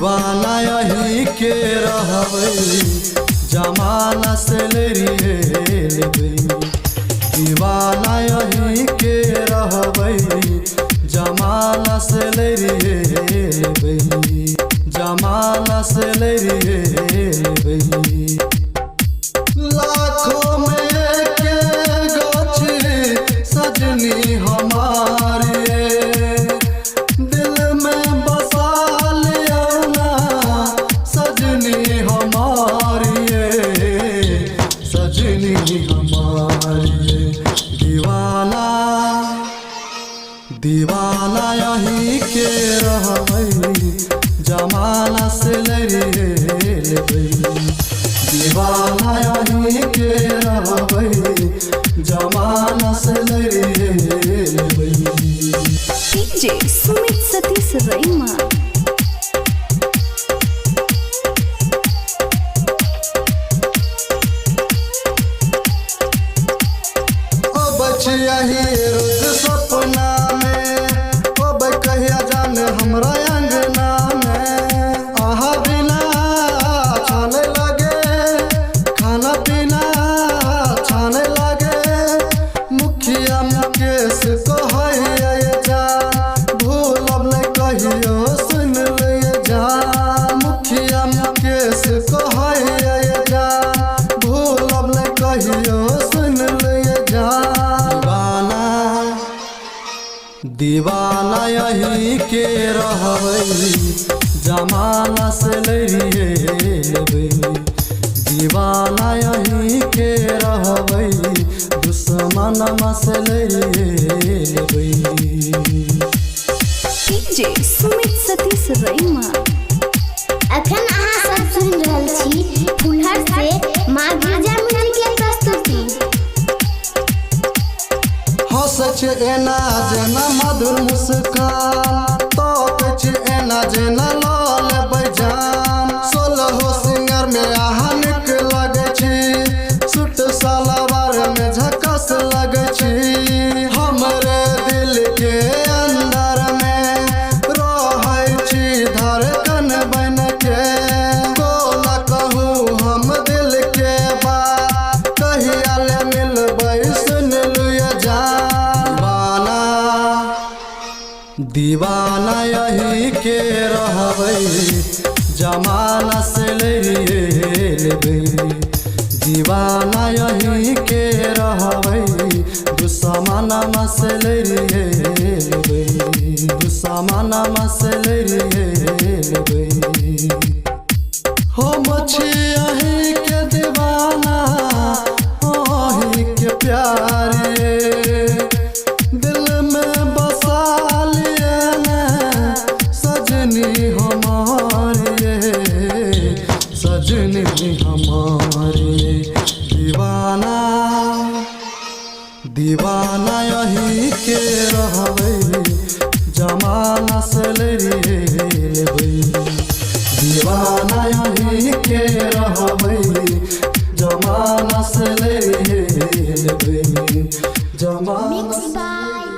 दीवाना यही के रहबै जमाना से लेबै। दीवाना यही के रहबै जमाना से लेबै। जमाना से लेबै। लाखों में एक गोछी सजनी हमारी दिल में बसा लिया ना सजनी हमारी सजनी हमारी। दीवाना दीवाना यही के रहबै जमाना से लेबै। दीवाना यही के रहबै जमाना से लेबै। डीजे सुमित सतीश रैमा। यही रोज सपना में अब कहिया जान हमरा अंगना में। आहा बिना छाने लगे खाना पीना छाने लगे। मुखिया मुकेश कहिए जा भूलब नहीं कहियो सुन ले जा। मुखिया मुकेश कहिए जा भूलब नहीं कहियो सुन ले जा। दीवाना यही के रहबै जमाना से लेबै। दीवाना यही के रहबै दुश्मनमा से लेबै। डीजे सुमित सतीश रैमा। अखन अहाँ सब सुन रहल छी फुलहर से माँ गिरजा म्यूजिक के प्रस्तुति। हंस एना जेना मधुर मुस्कान तो कछ एना जेना लाल बजान। 16 सिंगर में आहा निक लगे छी सूट सलवार में झकस लगे छी। हमरे दिल के अंदर में रहै छी धड़कन बन के। को न कहूँ हम दिल के बात कहिया ले मिलबै सुन लुए जा। दीवाना यही के रहबै जमाना से लेबै। दीवाना यही के रहबै दुश्मनमा से लेबै। दुश्मनमा से लेबै। हम छी यही के दीवाना अही के प्यारे दिल में बसा लिए सजनी हमारी सजनी हमारी। दीवाना दीवाना यही के रहबै जमाना से लेबै। दीवाना यही के रहबै जमाना से लेबै। जमाना Mixed by